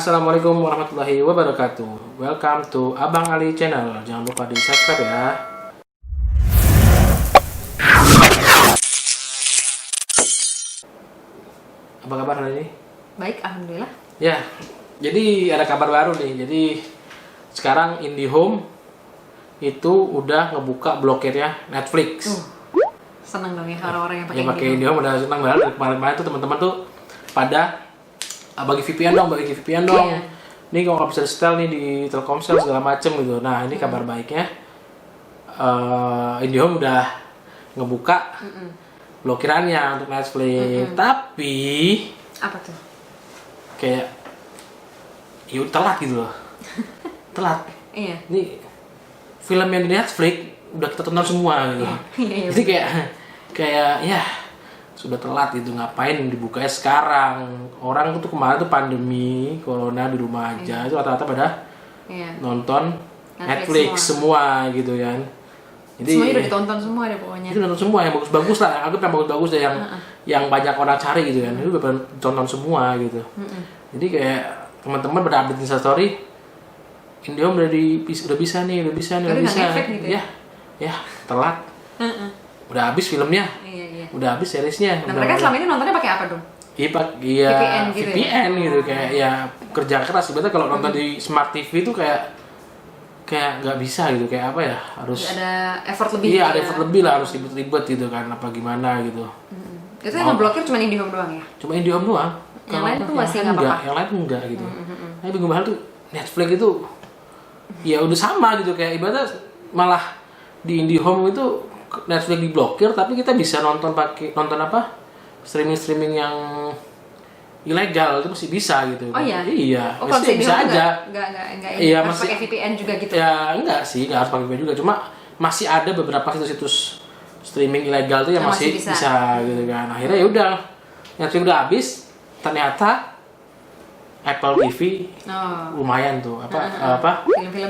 Assalamualaikum warahmatullahi wabarakatuh. Welcome to Abang Ali Channel. Jangan lupa di subscribe ya. Apa kabar hari ini? Baik, alhamdulillah. Ya, jadi ada kabar baru nih. Jadi sekarang IndiHome itu udah ngebuka blokirnya Netflix. Seneng dong ya orang-orang yang pakai Pakai IndiHome udah senang banget. Kemarin-kemarin tuh teman-teman tuh pada bagi VPN dong. Iya. Ini kalau nggak bisa di-setel nih di Telkomsel segala macem gitu. Nah ini kabar baiknya, IndiHome udah ngebuka blokirannya untuk Netflix. Tapi apa tuh? kayak yuk telat gitu loh. Telat. Iya. Ini film yang di Netflix udah kita tonton semua gitu. Iya. Jadi kayak ya sudah telat gitu, ngapain dibukanya sekarang. Orang tuh kemarin tuh pandemi corona di rumah aja, itu rata-rata pada nonton Netflix semua gitu kan. Jadi semuanya udah ditonton semua deh pokoknya. itu nonton semua yang bagus-bagus lah, anggap yang bagus-bagus deh, yang banyak orang cari gitu kan. Itu udah tonton semua gitu. Jadi kayak teman-teman pada update Insta story, IndiHome udah bisa nih. Gitu Ya telat. Udah habis filmnya. Iya. Udah habis seriesnya. Nah, mereka selama ini nontonnya pakai apa dong? VPN gitu ya? Kayak ya kerja keras. Sebenarnya kalau nonton di Smart TV itu kayak nggak bisa gitu, kayak apa ya, harus ada effort lebih. Iya, ada effort lebih lah, harus ribet-ribet gitu kan, apa gimana gitu. Itu yang ngeblokir cuma IndiHome doang ya? Cuma IndiHome doang. Yang lain tuh masih nggak apa-apa? Yang lain tuh enggak gitu. Tapi bingung banget tuh, Netflix itu ya udah sama gitu, kayak ibaratnya malah di IndiHome itu Netflix diblokir, tapi kita bisa nonton apa, streaming yang ilegal itu masih bisa gitu. Oh iya? Iya, Oh, kalau bisa aja. Enggak Iya, harus masih pakai VPN juga gitu? Ya enggak sih, enggak harus pakai VPN juga, cuma masih ada beberapa situs-situs streaming ilegal tuh yang masih bisa gitu kan. Akhirnya ya udah, Netflix udah habis, ternyata Apple TV lumayan tuh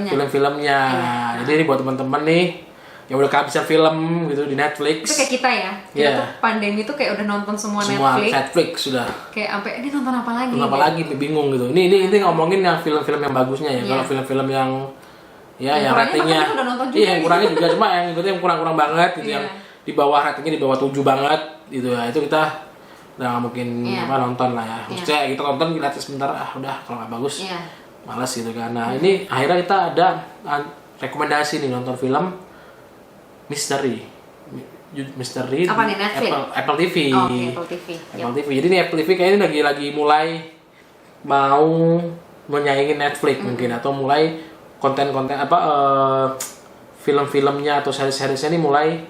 film-filmnya. Jadi ini buat teman-teman nih yang udah kehabisan film gitu di Netflix. Itu kayak kita ya. Kita tuh pandemi tuh kayak udah nonton semua Netflix sudah. Kayak sampai ini nonton apa lagi? Nonton apa lagi, bingung gitu. Ini ngomongin yang film-film yang bagusnya ya. Kalau film-film yang yang ratingnya yang kurangnya juga, cuma yang kurang banget gitu, yang di bawah ratingnya di bawah 7 banget gitu ya. Itu kita udah mungkin nonton lah ya. Maksudnya kita nonton gratis sebentar, udah kalau nggak bagus malas gitu kan. Nah ini akhirnya kita ada rekomendasi nih nonton film misteri apa nih, Netflix? Apple TV. Apple TV. Apple TV. Jadi nih Apple TV kayaknya lagi mulai mau menyaingi Netflix mungkin, atau mulai konten-konten film-filmnya atau seri-seriesnya ini mulai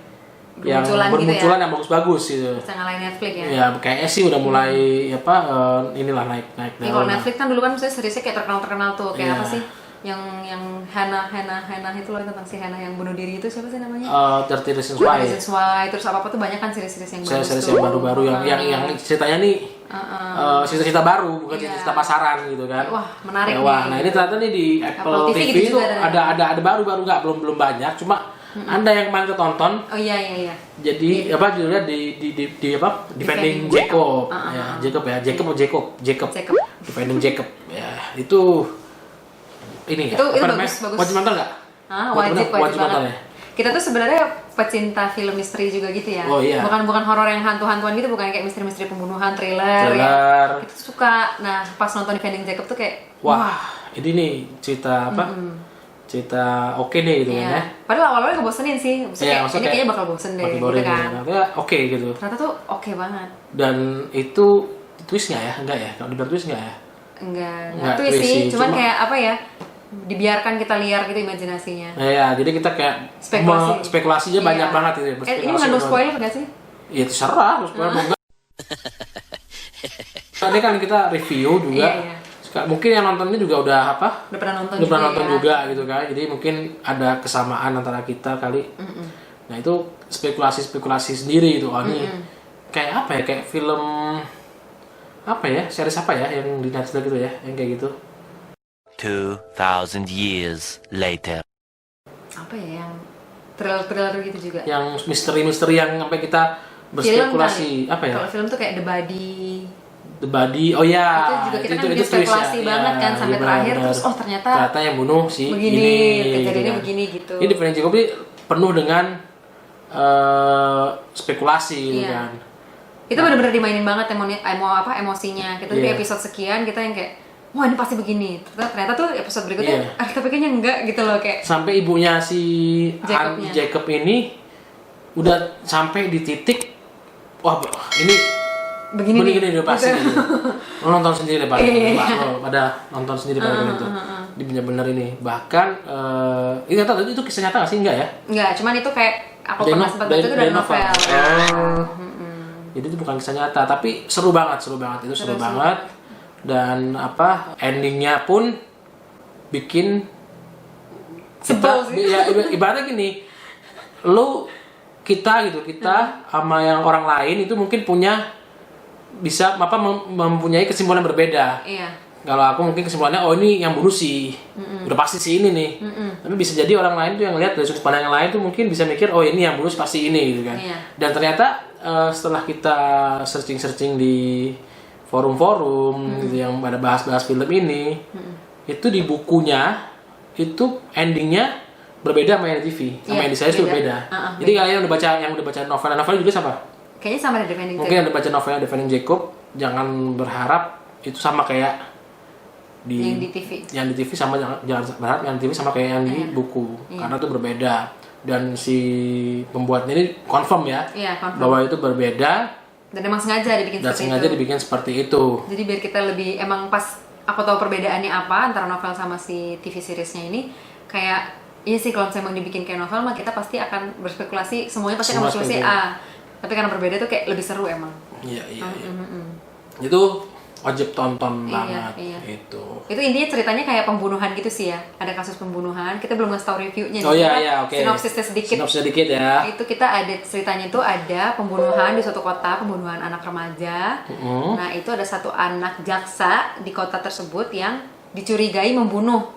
bermunculan yang bagus-bagus gitu. Bisa ngalahin Netflix ya? Ya kayaknya sih udah mulai inilah naik daun. Kalau Netflix kan dulu kan seriesnya kayak terkenal tuh, kayak apa sih? Yang Hannah itu loh, tentang si Hannah yang bunuh diri itu, siapa sih namanya? 30 Reasons Why. Terus apa tuh banyak kan series-series yang bagus. Series yang baru-baru yang ceritanya nih cerita baru, bukan cerita pasaran gitu kan. Wah, menarik nih. Nah, ini ternyata nih di Apple TV itu ada baru-baru, nggak belum banyak, cuma ada yang kemarin ketonton. Oh iya. Jadi judulnya di Defending Jacob. Jacob. Defending Jacob. Ya, itu ini itu bagus. Wajib nonton nggak? Wajib nonton ya. Kita tuh sebenarnya pecinta film misteri juga gitu ya. Oh iya. Bukan horor yang hantu-hantuan gitu, bukan kayak misteri-misteri pembunuhan, thriller. Ya. Kita suka. Nah, pas nonton Defending Jacob tuh kayak wah, ini nih cerita cerita oke nih gitu ya. Padahal awal-awalnya ngebosenin sih. Maksudnya ini kayaknya bakal bosen deh gitu kan. Ternyata oke gitu. Ternyata tuh oke banget. Dan itu twist nggak ya? Enggak ya? Kalau dibilang twist nggak ya? Enggak twist sih. Cuman kayak apa ya? Dibiarkan kita liar gitu imajinasinya. Iya, jadi kita kayak spekulasinya banyak banget gitu. Ini mengandung spoiler nggak sih? Iya, terserah. Spoiler enggak. Tadi kan kita review juga. Iya. Mungkin yang nontonnya juga udah pernah nonton juga gitu kan. Jadi mungkin ada kesamaan antara kita kali. Nah itu spekulasi sendiri gitu. Ini kayak apa ya, kayak film apa ya, series apa ya yang di Netflix gitu ya, yang kayak gitu. 2000 years later. Apa ya, yang thriller gitu juga? Yang misteri yang sampai kita berspekulasi. Apa ya? Kalau film tuh kayak The The Body. Oh ya. Itu juga kita kan bikin spekulasi banget kan sampai terakhir terus ternyata yang bunuh si begini, ini. Kejadiannya kan. begini gitu. Ini Defending Jacob ini penuh dengan spekulasi gitu kan. Itu benar-benar dimainin banget emosinya. Kita di episode sekian kita yang kayak wah ini pasti begini. Ternyata tuh episode berikutnya tapi kayaknya enggak gitu loh kayak. Sampai ibunya si Jacob ini udah sampai di titik wah ini begini udah pasti gitu. Lo nonton sendiri pada nonton sendiri pada itu. Ini benar-benar ini. Bahkan itu kisah nyata nggak sih? Enggak ya? Enggak, cuman itu kayak aku pernah sempat baca itu dari novel. Jadi itu bukan kisah nyata, tapi seru banget itu seru banget. Dan endingnya pun bikin sebel sih. Ya ibaratnya gini, kita sama yang orang lain itu mungkin bisa mempunyai kesimpulan berbeda. Iya. Kalau aku mungkin kesimpulannya ini yang bunuh sih, udah pasti sih ini nih. Tapi bisa jadi orang lain tuh yang lihat dari sudut pandang yang lain tuh mungkin bisa mikir ini yang bunuh pasti ini gitu kan. Iya. Dan ternyata setelah kita searching di forum-forum gitu yang pada bahas-bahas film ini, itu di bukunya itu endingnya berbeda sama yang di TV, sama yang di series itu berbeda. Jadi kalian yang udah baca novel juga sama? Kayaknya sama dengan Defending Jacob. Mungkin yang udah baca novel Defending Jacob, jangan berharap itu sama kayak yang di TV. Yang di TV sama jangan berharap yang di TV sama kayak yang di buku, karena itu berbeda. Dan si pembuatnya ini confirm bahwa itu berbeda. Dan emang sengaja dibikin seperti itu. Jadi biar kita lebih pas aku tahu perbedaannya apa antara novel sama si TV seriesnya ini, kayak iya sih kalau misalnya mau dibikin kayak novel mah kita pasti akan berspekulasi, semuanya pasti akan berspekulasi A. Tapi karena berbeda tuh kayak lebih seru emang. Iya. Itu wajib tonton banget. Itu intinya ceritanya kayak pembunuhan gitu sih ya. Ada kasus pembunuhan. Kita belum ngasih tahu reviewnya. Oke. Sinopsisnya sedikit ya. Itu kita ada ceritanya itu ada pembunuhan di suatu kota, pembunuhan anak remaja. Nah itu ada satu anak jaksa di kota tersebut yang dicurigai membunuh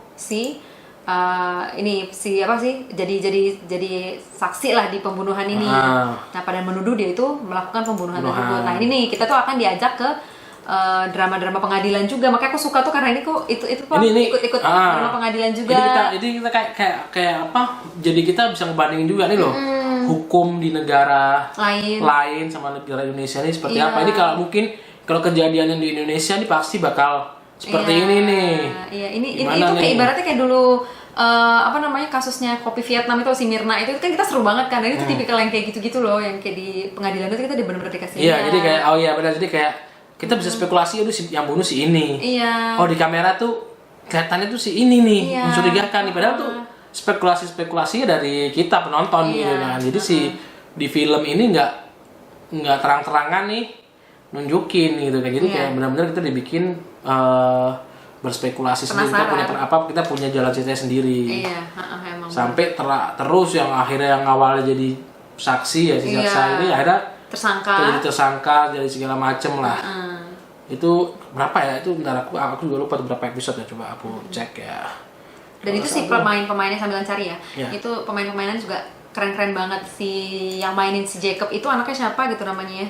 jadi saksi lah di pembunuhan ini. Nah pada menuduh dia itu melakukan pembunuhan tersebut. Nah ini nih kita tuh akan diajak ke drama-drama pengadilan juga, makanya aku suka tuh karena ini kok ikut drama pengadilan juga. Ini kita kayak jadi kita bisa ngebandingin juga nih loh hukum di negara lain sama negara Indonesia ini seperti apa. Ini kalau kejadiannya di Indonesia ini pasti bakal seperti ini nih. Iya, ini itu kayak ibaratnya kayak dulu kasusnya kopi Vietnam itu si Mirna itu kan kita seru banget kan. Ini tuh tipikal yang kayak gitu-gitu loh, yang kayak di pengadilan itu kita benar-benar dikasih. Iya, jadi kayak benar, jadi kayak kita bisa spekulasi yang bunuh si ini. Iya. Di kamera tuh kelihatannya tuh si ini nih mencurigakan nih, padahal tuh spekulasinya dari kita penonton gitu kan. Jadi di film ini nggak terang-terangan nih nunjukin gitu kan. Jadi kayak benar-benar kita dibikin berspekulasi sendiri, kita punya jalan cerita sendiri. Iya, emang. Sampai terus yang akhirnya yang awalnya jadi saksi si jaksa ini akhirnya tersangka jadi segala macem lah. Itu berapa ya? Itu bentar aku juga lupa berapa episode ya, coba aku cek ya. Dan itu si pemainnya sambil cari ya. Itu pemain-pemainnya juga keren-keren banget. Si yang mainin si Jacob itu anaknya siapa gitu namanya ya.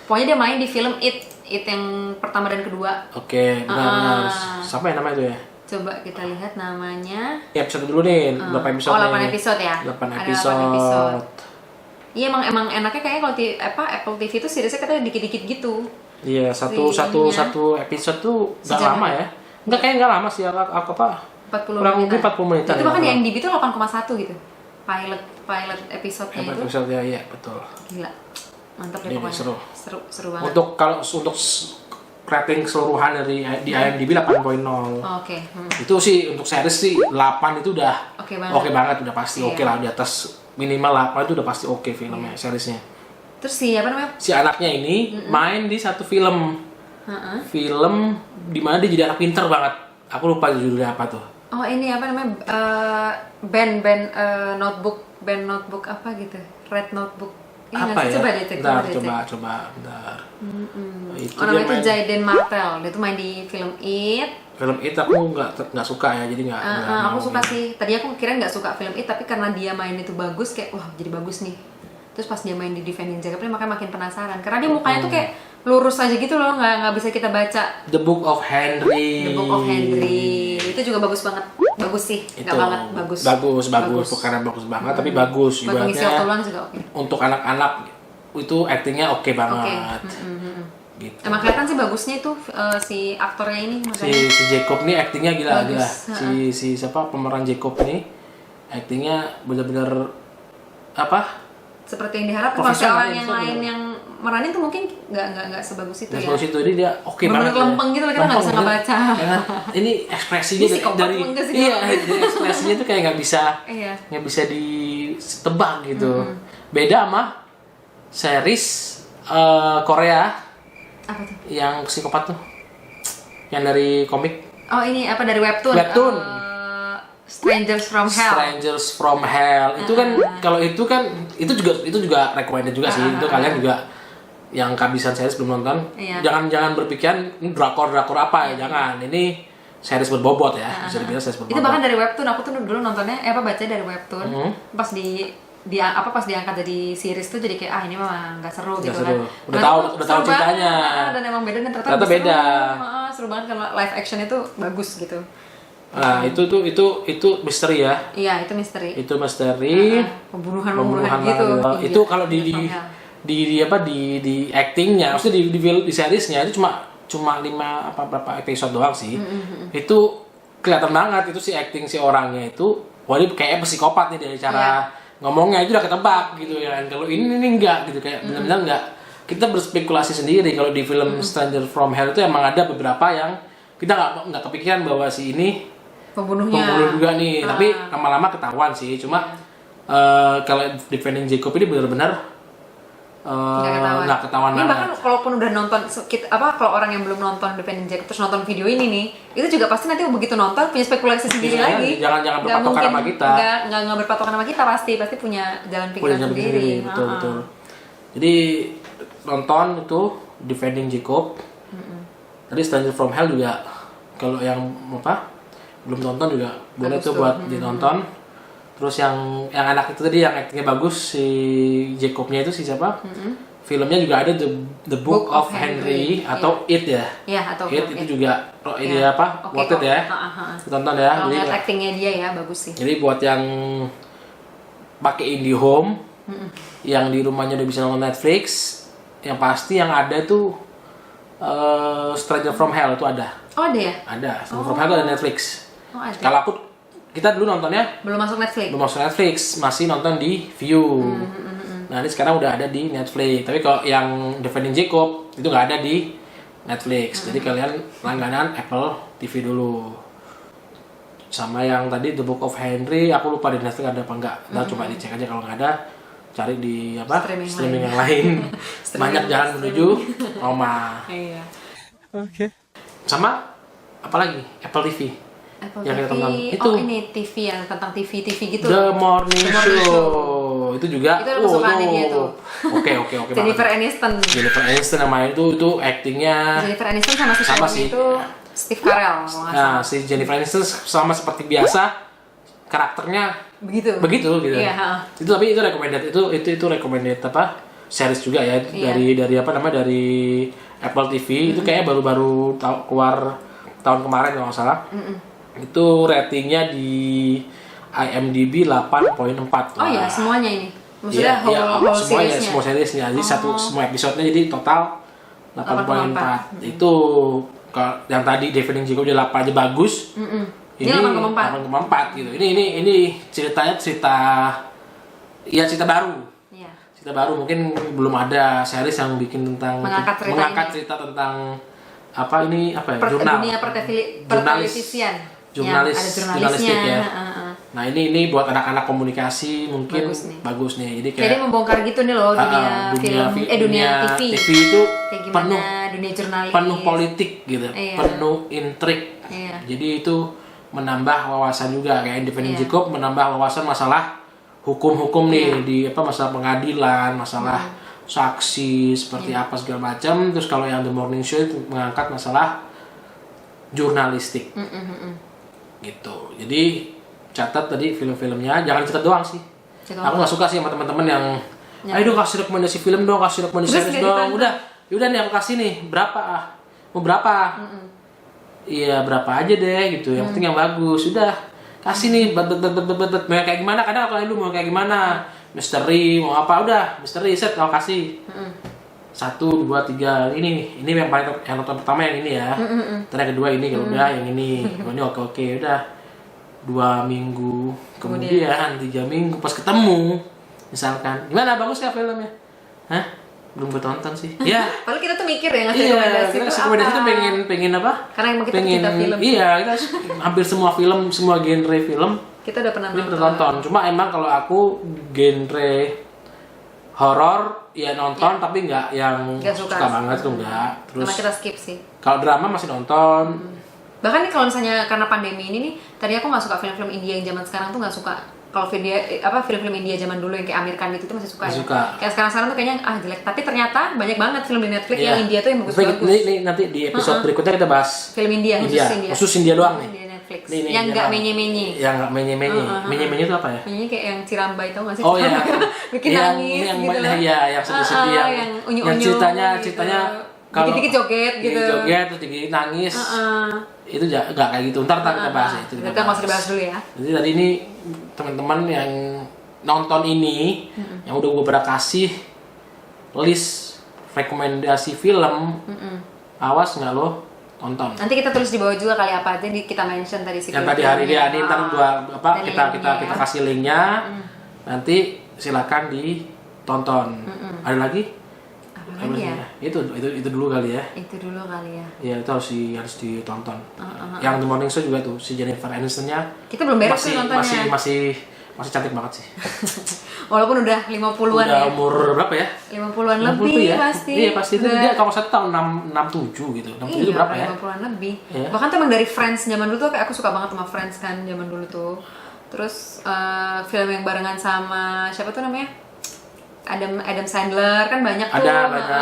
Pokoknya dia main di film It yang pertama dan kedua. Oke, benar. Siapa yang namanya itu ya? Coba kita lihat namanya. Episode dulu nih, berapa episode? 8 episode ya. 8 episode. Iya emang enaknya kayaknya kalau Apple TV itu seriesnya katanya dikit-dikit gitu. Iya, satu episode tuh nggak lama ya. Nggak lama sih, 40 kurang lebih 40 menit. Itu bahkan di IMDb itu 8,1 gitu. Pilot episode-nya itu. Episode ya, betul. Gila. Mantap deh pokoknya. Seru banget. Untuk rating keseluruhan di IMDb 8.0. Oke. Itu sih untuk series sih 8 itu udah oke banget, udah pasti oke lah, di atas minimal 8 itu udah pasti oke filmnya, seriesnya. Terus si anaknya ini main di satu film. Film di mana dia jadi anak pinter banget. Aku lupa judulnya apa tuh. Oh, ini band notebook apa gitu. Red Notebook. Apa ya? Coba. Bentar. Orang itu Jaden Martell, dia tuh main di film It. Film It aku nggak suka ya, jadi nggak. Aku suka sih. Tadi aku kira nggak suka film It, tapi karena dia main itu bagus, kayak wah jadi bagus nih. Terus pas dia main di Defending Jacob makanya makin penasaran. Karena dia mukanya tuh kayak lurus aja gitu loh, nggak bisa kita baca. The Book of Henry. The Book of Henry itu juga bagus banget, bagus sih, nggak banget bagus. Bukan bagus banget, tapi bagus. Buat ngisi waktu luang juga oke. Untuk anak-anak itu aktingnya oke banget. Gitu. Emang kelihatan sih bagusnya itu si aktornya ini makanya. Si Jacob nih aktingnya gila. Si siapa pemeran Jacob nih aktingnya benar-benar apa? Seperti yang diharapkan. Kalau orang yang lain yang meranin tuh mungkin nggak sebagus itu ya. Sebagus itu, dia oke banget. Bener lempeng gitu, kita nggak bisa ngebaca. Ini ekspresinya dari ekspresinya tuh kayak nggak bisa ditebak gitu. Beda sama series Korea. Apa tuh? Yang psikopat tuh, yang dari komik. Oh ini apa, dari webtoon? Strangers from Hell. Itu kan kalau itu juga recommended juga sih. Itu kalian juga yang kehabisan series belum nonton. Jangan berpikiran ini drakor apa ya, jangan. Ini series berbobot ya. Bisa dibilang series berbobot. Itu bahkan dari webtoon, aku tuh dulu nontonnya baca dari webtoon. Pas pas diangkat jadi series tuh jadi kayak ini mah nggak seru gitu kan. Udah tahu ceritanya. Dan emang beda, dan ternyata beda. Seru banget kalau live action itu bagus gitu. Nah, itu misteri ya. Iya, itu misteri. Pembunuhan gitu. Itu kalau di actingnya, maksudnya di seriesnya itu cuma 5 berapa episode doang sih. Itu kelihatan banget itu si acting si orangnya itu, wah ini kayak psikopat nih dari cara ngomongnya itu udah ketebak gitu ya. Kalau ini enggak gitu, kayak benar-benar enggak. Kita berspekulasi sendiri. Kalau di film Stranger from Hell itu emang ada beberapa yang kita nggak kepikiran bahwa si ini pembunuh juga nih. Tapi lama-lama ketahuan sih. Cuma kalau Defending Jacob ini benar-benar nggak ketahuan ini banget. Bahkan kalaupun udah nonton kalau orang yang belum nonton Defending Jacob terus nonton video ini nih, itu juga pasti nanti begitu nonton punya spekulasi sendiri lagi. Jangan berpatokan sama kita. Nggak berpatokan sama kita, pasti punya jalan pikiran sendiri. Betul. Jadi nonton itu Defending Jacob. Tadi Stranger from Hell juga kalau yang belum nonton juga boleh tuh buat ditonton. Terus yang anak itu tadi yang aktingnya bagus, si Jacobnya itu si siapa? Filmnya juga ada The Book of Henry atau It ya. Iya, atau It itu juga ini worth it ya. Ditonton ya. Kalau lihat aktingnya dia ya bagus sih. Jadi buat yang pakai IndiHome, yang di rumahnya udah bisa nonton Netflix, yang pasti yang ada tuh Stranger from Hell itu ada. Oh ada ya? Ada. Stranger from Hell itu ada Netflix. Oh ada. Kalau kita dulu nontonnya belum masuk Netflix, masih nonton di View. Nah ini sekarang udah ada di Netflix. Tapi kalau yang Defending Jacob itu nggak ada di Netflix. Jadi kalian langganan Apple TV dulu. Sama yang tadi The Book of Henry, aku lupa di Netflix ada apa enggak. Nah coba dicek aja, kalau nggak ada cari di streaming yang lain. Banyak jalan menuju Roma. Iya. Oke. Sama apa lagi? Apple TV. Yang TV, itu ini TV yang tentang TV gitu. The Morning Show. Itu juga. Itu kesukaannya dia tuh. Oke. Jennifer Aniston yang main itu actingnya. Jennifer Aniston sama si itu Steve Carell. Nah, si Jennifer Aniston sama seperti biasa karakternya begitu gitu. Iya, itu tapi itu recommended, itu recommended series juga ya. Dari dari Apple TV. Itu kayaknya baru keluar tahun kemarin kalau nggak salah. Itu ratingnya di IMDb 8.4. Oh iya, semuanya ini. Maksudnya whole seriesnya. Semua seriesnya. Jadi semua episodenya jadi total 8.4. Itu yang tadi Defending Jacob udah 8 aja bagus. Ini 8.4 gitu. Ini ceritanya cerita baru. Iya. Cerita baru, mungkin belum ada series yang bikin tentang mengangkat cerita tentang jurnal. Dunia pertelevisian. Jurnalistik ya. Nah ini buat anak-anak komunikasi mungkin bagus nih. Jadi membongkar gitu nih loh dunia TV. TV itu penuh dunia jurnalis, penuh politik gitu, penuh intrik. Jadi itu menambah wawasan juga, kayak Defending Jacob menambah wawasan masalah hukum-hukum nih di masalah pengadilan, masalah saksi seperti apa segala macam. Terus kalau yang The Morning Show itu mengangkat masalah jurnalistik. Gitu. Jadi catat tadi film-filmnya, jangan catat doang sih. Aku nggak suka sih sama teman-teman yang ayo dong kasih rekomendasi film dong, kasih rekomendasi series dong. Udah Yaudah nih aku kasih nih berapa mau berapa. Iya berapa aja deh gitu, yang penting yang bagus. Udah kasih nih bet mau kayak gimana, kadang aku lu mau kayak gimana, misteri mau apa, udah misteri set aku kasih 1, 2, 3 ini yang paling yang nonton pertama yang ini ya, terus yang kedua ini kalau udah yang ini oke udah 2 minggu kemudian 3 minggu pas ketemu misalkan gimana bagus ya filmnya, hah belum gue tonton sih. Iya. Padahal kita tuh mikir ya ngasih rekomendasi itu rekomendasi tuh pengen apa? Karena emang kita pecinta film. Iya, kita hampir semua film, semua genre film kita udah pernah nonton. Cuma emang kalau aku genre horor ya nonton tapi nggak yang suka banget tuh enggak. Terus karena kita skip sih. Kalau drama masih nonton. Bahkan nih kalau misalnya karena pandemi ini nih, tadi aku nggak suka film-film India yang zaman sekarang tuh nggak suka. Kalau film-film India zaman dulu yang kayak Amir Khan gitu tuh masih suka. Kayak sekarang tuh kayaknya jelek. Tapi ternyata banyak banget film di Netflix yang India tuh yang bagus-bagus. Ini nanti di episode berikutnya kita bahas film India. Khusus India doang nih. Di Netflix. Yang nggak menye-menye. Yang nggak menye-menye. Menye-menye itu apa ya? Menye kayak yang Cirambai tau nggak sih? Oh iya. Bikin nangis gitu lah. Iya, yang sedih-sedih yang ceritanya kalau dikit-dikit joget gitu. Joget terus dikit nangis. Itu nggak kayak gitu. Ntar kita bahas ya. Kita masih dibahas dulu ya. Jadi tadi ini teman-teman yang nonton ini, yang udah gue pernah kasih list rekomendasi film, awas nggak lo tonton. Nanti kita tulis di bawah juga kali apa aja kita mention tadi sih. Yang tadi hari dia ini ntar kita kasih linknya. Nanti silakan ditonton. Ada lagi? Ya? Itu dulu kali ya. Itu dulu kali ya. Ya itu harus ditonton. Yang The Morning Show juga tuh si Jennifer Aniston-nya. Kita belum beres tuh nontonnya. Masih cantik banget sih. Walaupun udah 50-an udah ya. umur berapa ya? 50-an lebih ya? pasti. Iya pasti itu dia kalau saya tahun 67 gitu. 67 itu berapa ya? 50-an lebih. Iya. Bahkan tuh emang dari Friends zaman dulu tuh kayak aku suka banget sama Friends kan zaman dulu tuh. Terus film yang barengan sama siapa tuh namanya? Adam Sandler kan banyak tuh. Ada banyak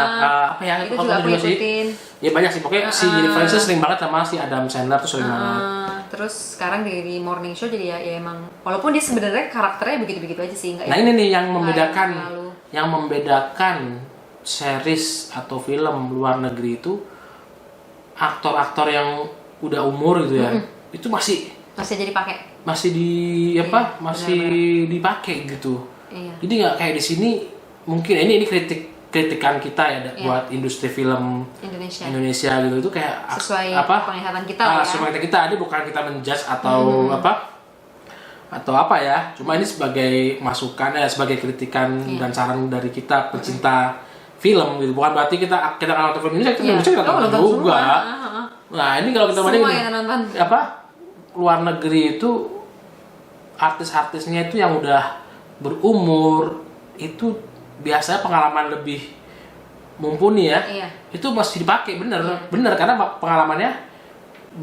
apa ya? Itu juga aku ikutin. Ya banyak sih pokoknya si Jennifer Aniston sering banget sama si Adam Sandler tuh sering banget. Terus sekarang di Morning Show jadi ya emang walaupun dia sebenarnya karakternya begitu-begitu aja sih enggak. Nah ini nih yang membedakan series atau film luar negeri itu aktor-aktor yang udah umur gitu ya. Itu masih dipakai. Masih dipakai gitu. Iya. Jadi nggak kayak di sini mungkin ini kritikan kita ya buat industri film Indonesia gitu itu kayak sesuai penglihatan kita ya. Sesuai kita ini bukan kita menjudge atau apa ya, cuma ini sebagai masukan sebagai kritikan dan saran dari kita pecinta film gitu, bukan berarti kita nonton film Indonesia kita nonton juga. Nah ini kalau kita bandingin luar negeri itu artis-artisnya itu yang udah berumur itu biasanya pengalaman lebih mumpuni ya. Iya. Itu masih dipakai bener karena pengalamannya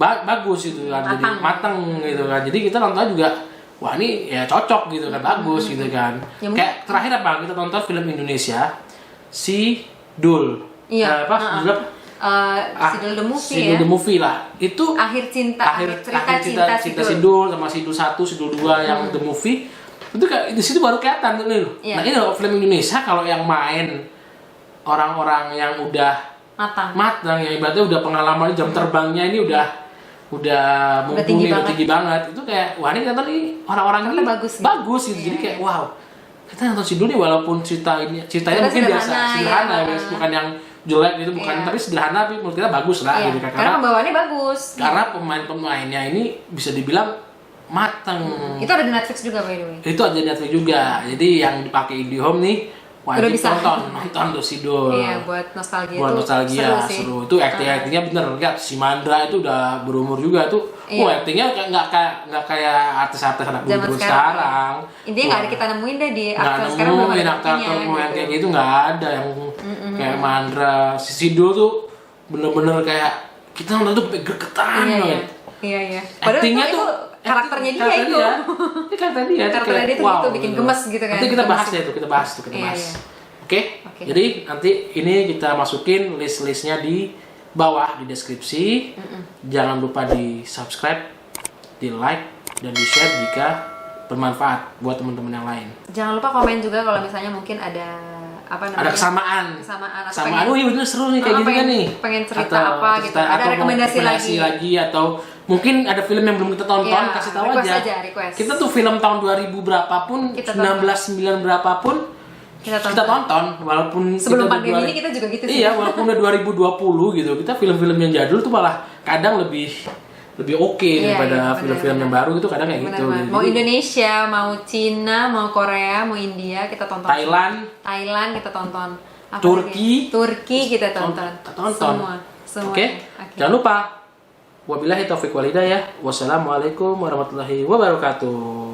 bagus gitu kan, jadi matang gitu kan. Jadi kita nonton juga wah ini ya cocok gitu kan, bagus gitu kan. Ya, kayak terakhir apa kita nonton film Indonesia si Dul. Iya. Sidul The Movie lah. Itu akhir cinta Sidul sama Sidul 1, Sidul 2 yang The Movie. Itu kayak di situ baru kelihatan tuh nih. Yeah. Nah, ini loh film Indonesia kalau yang main orang-orang yang udah matang yang ibaratnya udah pengalaman jam terbangnya ini udah mumpuni, udah tinggi banget. Itu kayak wah ini ternyata nih orang-orang ini bagus gitu. Yeah. Jadi kayak wow. Kita nonton Sidul nih walaupun ceritanya mungkin biasa sederhana ya. Bukan yang jelek gitu, bukan tapi sederhana tapi menurut kita bagus lah gitu kan. Karena pembawaannya bagus. Karena pemain-pemainnya ini bisa dibilang mateng. Itu ada di Netflix juga by the way. Itu ada di Netflix juga. Jadi yang dipakai IndiHome nih wajib nonton tuh Sidul. Iya, buat nostalgia. Seru. Itu actingnya bener. Lihat si Mandra itu udah berumur juga tuh. Actingnya nggak kayak artis-artis anak dulu sekarang. Intinya nggak ada kita nemuin deh di aktor sekarang belum ada aktor yang kayak gitu nggak ada yang kayak Mandra. Si Sidul tuh bener-bener kayak kita nonton tuh gergetan banget. Iya. Actingnya tuh karakternya dia itu. Karakternya dia tuh gitu bikin gemes gitu kan. Nanti kita bahas deh kita bahas. Oke. Jadi nanti ini kita masukin list-listnya di bawah di deskripsi. Jangan lupa di subscribe, di like dan di share jika bermanfaat buat teman-teman yang lain. Jangan lupa komen juga kalau misalnya mungkin ada ada kesamaan. Kesamaan. Oh iya bener seru nih kayak gitu kan nih. Pengen cerita apa gitu. Ada rekomendasi lagi atau mungkin ada film yang belum kita tonton, kasih tahu aja. Kita tuh film tahun 2000 berapapun, 19 berapapun kita tonton walaupun sebelum pandemi ini kita juga gitu sih. Iya, walaupun udah 2020 gitu. Kita film-film yang jadul tuh malah kadang lebih oke daripada film-film yang baru itu kadang kayak gitu. Mau Indonesia, mau Cina, mau Korea, mau India kita tonton. Thailand kita tonton. Turki kita tonton. Semua. Oke. Jangan lupa. Wabillahi taufiq wal hidayah. Wassalamualaikum warahmatullahi wabarakatuh.